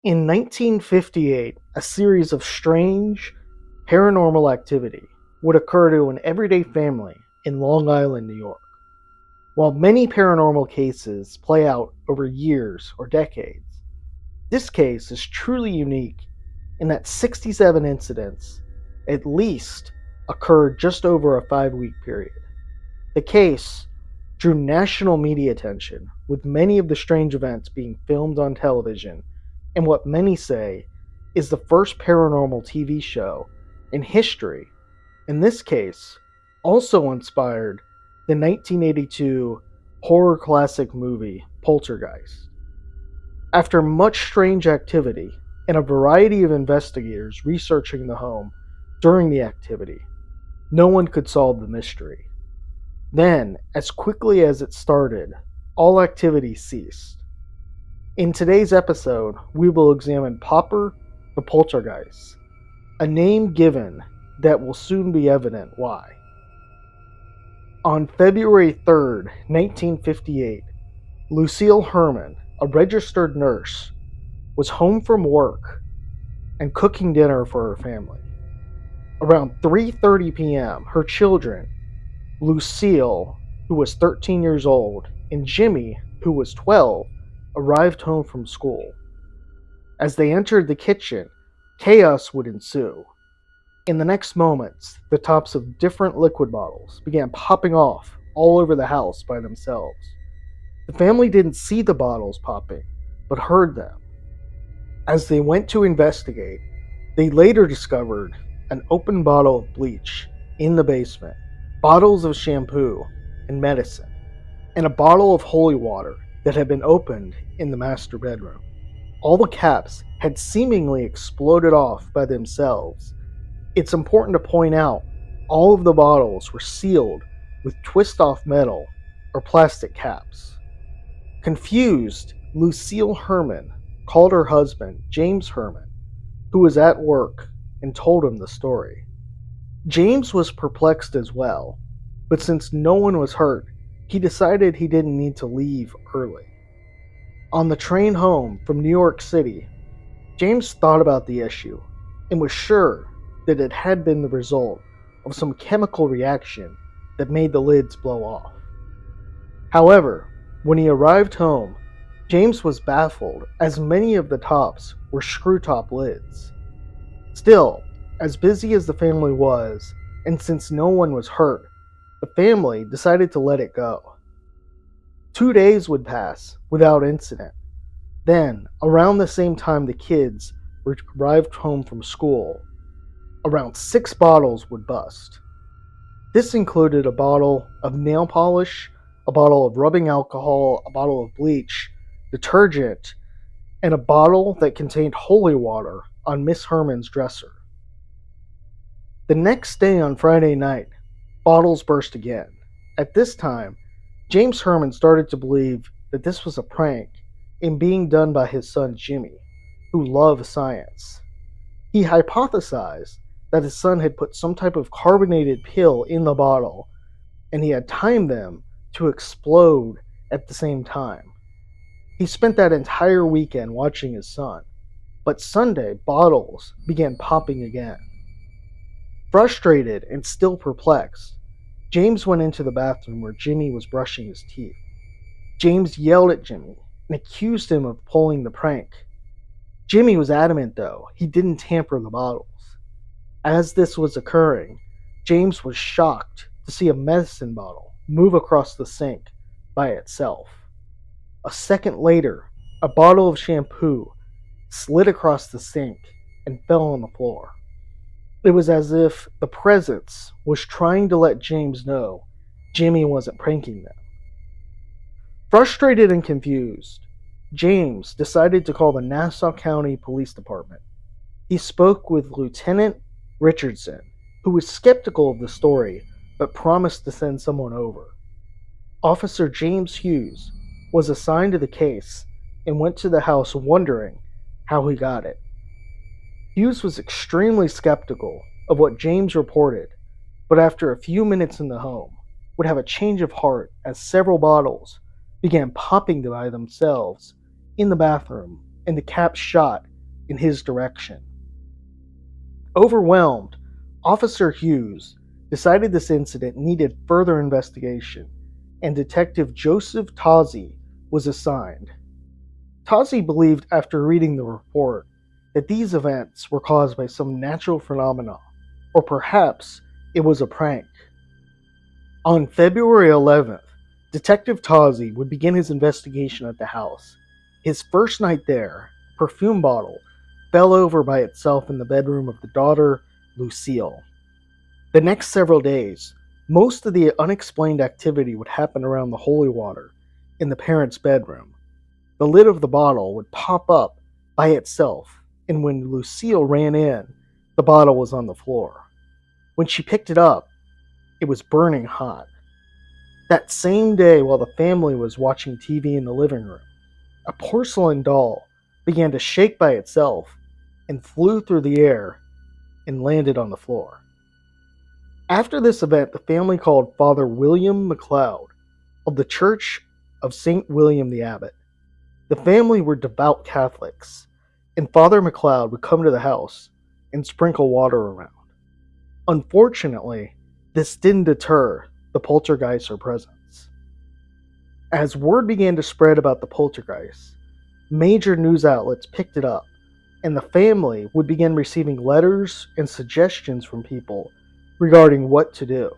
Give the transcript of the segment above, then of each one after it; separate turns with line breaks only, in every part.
In 1958, a series of strange, paranormal activity would occur to an everyday family in Long Island, New York. While many paranormal cases play out over years or decades, this case is truly unique in that 67 incidents, at least, occurred just over a 5-week period. The case drew national media attention, with many of the strange events being filmed on television, and what many say is the first paranormal TV show in history. In this case, also inspired the 1982 horror classic movie Poltergeist. After much strange activity and a variety of investigators researching the home during the activity, no one could solve the mystery. Then, as quickly as it started, all activity ceased. In today's episode, we will examine Popper the Poltergeist, a name given that will soon be evident why. On February 3rd, 1958, Lucille Herman, a registered nurse, was home from work and cooking dinner for her family. Around 3:30 p.m., her children, Lucille, who was 13 years old, and Jimmy, who was 12, arrived home from school. As they entered the kitchen, chaos would ensue. In the next moments, the tops of different liquid bottles began popping off all over the house by themselves. The family didn't see the bottles popping, but heard them. As they went to investigate, they later discovered an open bottle of bleach in the basement, bottles of shampoo and medicine, and a bottle of holy water that had been opened in the master bedroom. All the caps had seemingly exploded off by themselves. It's important to point out all of the bottles were sealed with twist-off metal or plastic caps. Confused, Lucille Herman called her husband, James Herman, who was at work, and told him the story. James was perplexed as well, but since no one was hurt, he decided he didn't need to leave early. On the train home from New York City, James thought about the issue and was sure that it had been the result of some chemical reaction that made the lids blow off. However, when he arrived home, James was baffled as many of the tops were screw-top lids. Still, as busy as the family was, and since no one was hurt, the family decided to let it go. 2 days would pass without incident. Then, around the same time the kids arrived home from school, around 6 bottles would bust. This included a bottle of nail polish, a bottle of rubbing alcohol, a bottle of bleach, detergent, and a bottle that contained holy water on Miss Herman's dresser. The next day on Friday night, bottles burst again. At this time, James Herman started to believe that this was a prank and being done by his son Jimmy, who loved science. He hypothesized that his son had put some type of carbonated pill in the bottle, and he had timed them to explode at the same time. He spent that entire weekend watching his son, but Sunday, bottles began popping again. Frustrated and still perplexed, James went into the bathroom where Jimmy was brushing his teeth. James yelled at Jimmy and accused him of pulling the prank. Jimmy was adamant, though, he didn't tamper the bottles. As this was occurring, James was shocked to see a medicine bottle move across the sink by itself. A second later, a bottle of shampoo slid across the sink and fell on the floor. It was as if the presence was trying to let James know Jimmy wasn't pranking them. Frustrated and confused, James decided to call the Nassau County Police Department. He spoke with Lieutenant Richardson, who was skeptical of the story but promised to send someone over. Officer James Hughes was assigned to the case and went to the house wondering how he got it. Hughes was extremely skeptical of what James reported, but after a few minutes in the home, would have a change of heart as several bottles began popping by themselves in the bathroom and the caps shot in his direction. Overwhelmed, Officer Hughes decided this incident needed further investigation, and Detective Joseph Tozzi was assigned. Tozzi believed after reading the report that these events were caused by some natural phenomena, or perhaps it was a prank. On February 11th, Detective Tozzi would begin his investigation at the house. His first night there, a perfume bottle fell over by itself in the bedroom of the daughter, Lucille. The next several days, most of the unexplained activity would happen around the holy water in the parents' bedroom. The lid of the bottle would pop up by itself, and when Lucille ran in, the bottle was on the floor. When she picked it up, it was burning hot. That same day, while the family was watching TV in the living room, a porcelain doll began to shake by itself and flew through the air and landed on the floor. After this event, the family called Father William MacLeod of the Church of St. William the Abbot. The family were devout Catholics, and Father MacLeod would come to the house and sprinkle water around. Unfortunately, this didn't deter the poltergeists or presence. As word began to spread about the poltergeists, major news outlets picked it up, and the family would begin receiving letters and suggestions from people regarding what to do.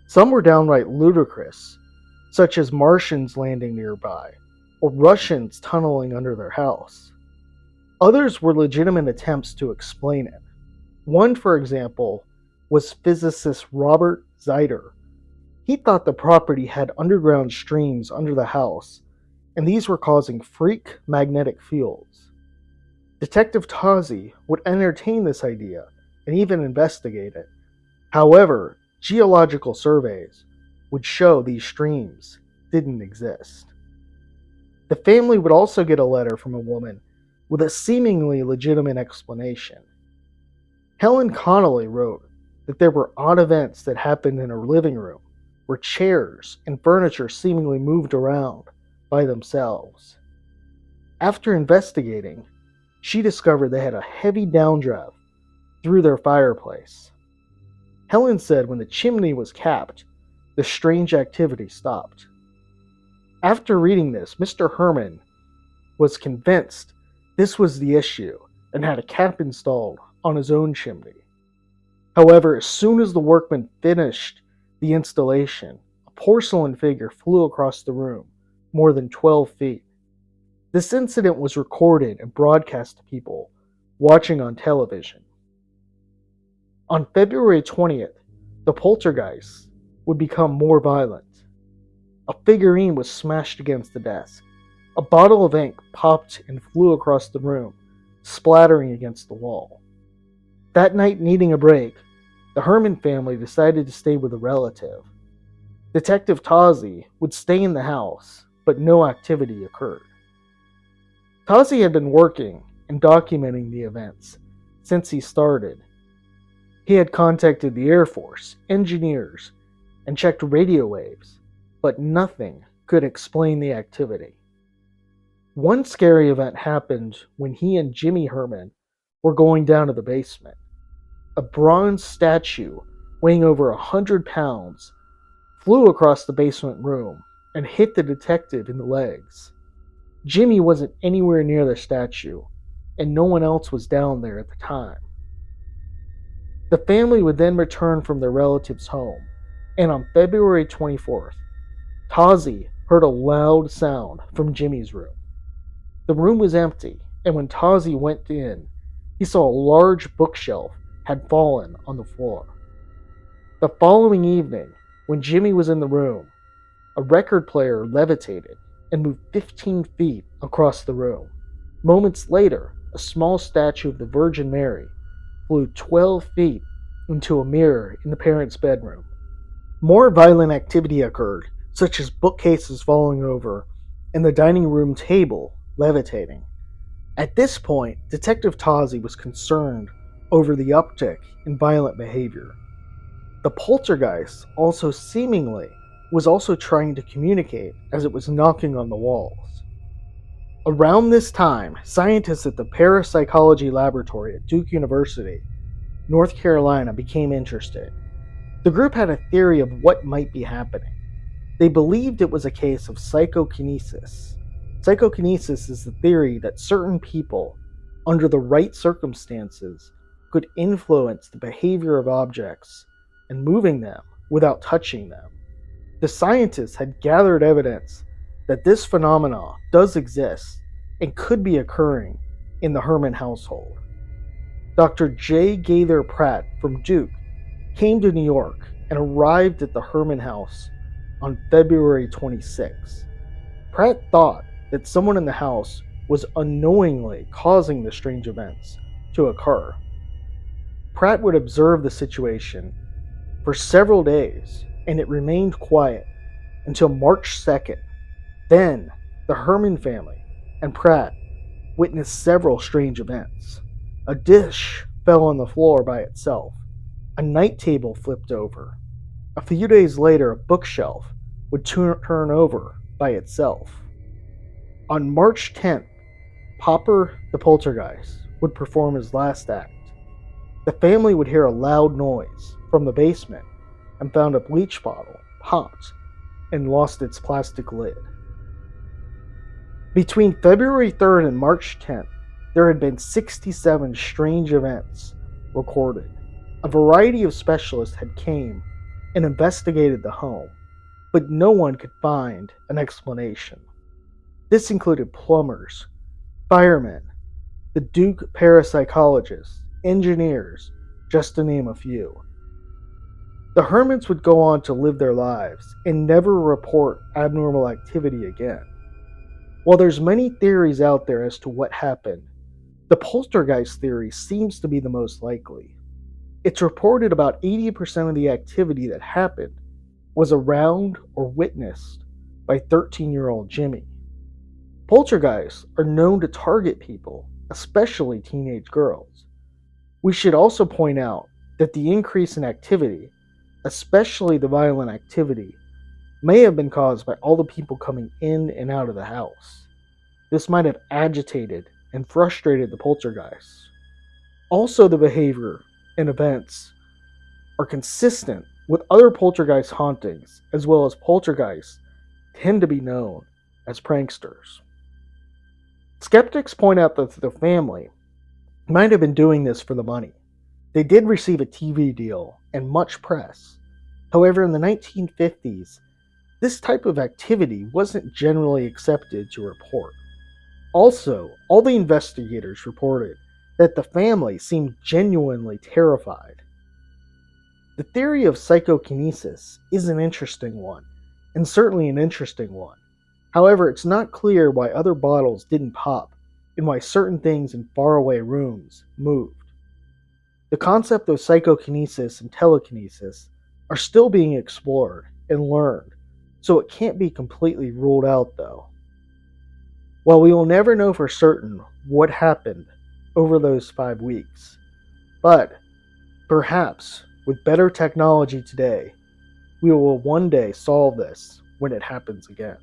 Some were downright ludicrous, such as Martians landing nearby, or Russians tunneling under their house. Others were legitimate attempts to explain it. One, for example, was physicist Robert Zeider. He thought the property had underground streams under the house, and these were causing freak magnetic fields. Detective Tozzi would entertain this idea and even investigate it. However, geological surveys would show these streams didn't exist. The family would also get a letter from a woman with a seemingly legitimate explanation. Helen Connolly wrote that there were odd events that happened in her living room, where chairs and furniture seemingly moved around by themselves. After investigating, she discovered they had a heavy downdraft through their fireplace. Helen said when the chimney was capped, the strange activity stopped. After reading this, Mr. Herman was convinced this was the issue and had a cap installed on his own chimney. However, as soon as the workmen finished the installation, a porcelain figure flew across the room, more than 12 feet. This incident was recorded and broadcast to people watching on television. On February 20th, the poltergeists would become more violent. A figurine was smashed against the desk. A bottle of ink popped and flew across the room, splattering against the wall. That night, needing a break, the Herman family decided to stay with a relative. Detective Tozzi would stay in the house, but no activity occurred. Tozzi had been working and documenting the events since he started. He had contacted the Air Force, engineers, and checked radio waves, but nothing could explain the activity. One scary event happened when he and Jimmy Herman were going down to the basement. A bronze statue weighing over 100 pounds flew across the basement room and hit the detective in the legs. Jimmy wasn't anywhere near the statue, and no one else was down there at the time. The family would then return from their relative's home, and on February 24th, Tozzi heard a loud sound from Jimmy's room. The room was empty, and when Tozzi went in, he saw a large bookshelf had fallen on the floor. The following evening, when Jimmy was in the room, a record player levitated and moved 15 feet across the room. Moments later, a small statue of the Virgin Mary flew 12 feet into a mirror in the parents' bedroom. More violent activity occurred, such as bookcases falling over and the dining room table levitating. At this point, Detective Tozzi was concerned over the uptick in violent behavior. The poltergeist also seemingly was also trying to communicate as it was knocking on the walls. Around this time, scientists at the Parapsychology Laboratory at Duke University, North Carolina, became interested. The group had a theory of what might be happening. They believed it was a case of psychokinesis. Psychokinesis is the theory that certain people, under the right circumstances, could influence the behavior of objects and moving them without touching them. The scientists had gathered evidence that this phenomenon does exist and could be occurring in the Herman household. Dr. J. Gaither Pratt from Duke came to New York and arrived at the Herman house on February 26. Pratt thought that someone in the house was unknowingly causing the strange events to occur. Pratt would observe the situation for several days, and it remained quiet until March 2nd. Then, the Herman family and Pratt witnessed several strange events. A dish fell on the floor by itself. A night table flipped over. A few days later, a bookshelf would turn over by itself. On March 10th, Popper the Poltergeist would perform his last act. The family would hear a loud noise from the basement and found a bleach bottle popped and lost its plastic lid. Between February 3rd and March 10th, there had been 67 strange events recorded. A variety of specialists had came and investigated the home, but no one could find an explanation. This included plumbers, firemen, the Duke parapsychologists, engineers, just to name a few. The Hermans would go on to live their lives and never report abnormal activity again. While there's many theories out there as to what happened, the poltergeist theory seems to be the most likely. It's reported about 80% of the activity that happened was around or witnessed by 13-year-old Jimmy. Poltergeists are known to target people, especially teenage girls. We should also point out that the increase in activity, especially the violent activity, may have been caused by all the people coming in and out of the house. This might have agitated and frustrated the poltergeists. Also, the behavior and events are consistent with other poltergeist hauntings, as well as poltergeists tend to be known as pranksters. Skeptics point out that the family might have been doing this for the money. They did receive a TV deal and much press. However, in the 1950s, this type of activity wasn't generally accepted to report. Also, all the investigators reported that the family seemed genuinely terrified. The theory of psychokinesis is an interesting one, and certainly an interesting one. However, it's not clear why other bottles didn't pop, and why certain things in faraway rooms moved. The concept of psychokinesis and telekinesis are still being explored and learned, so it can't be completely ruled out though. While we will never know for certain what happened over those 5 weeks, but perhaps with better technology today, we will one day solve this when it happens again.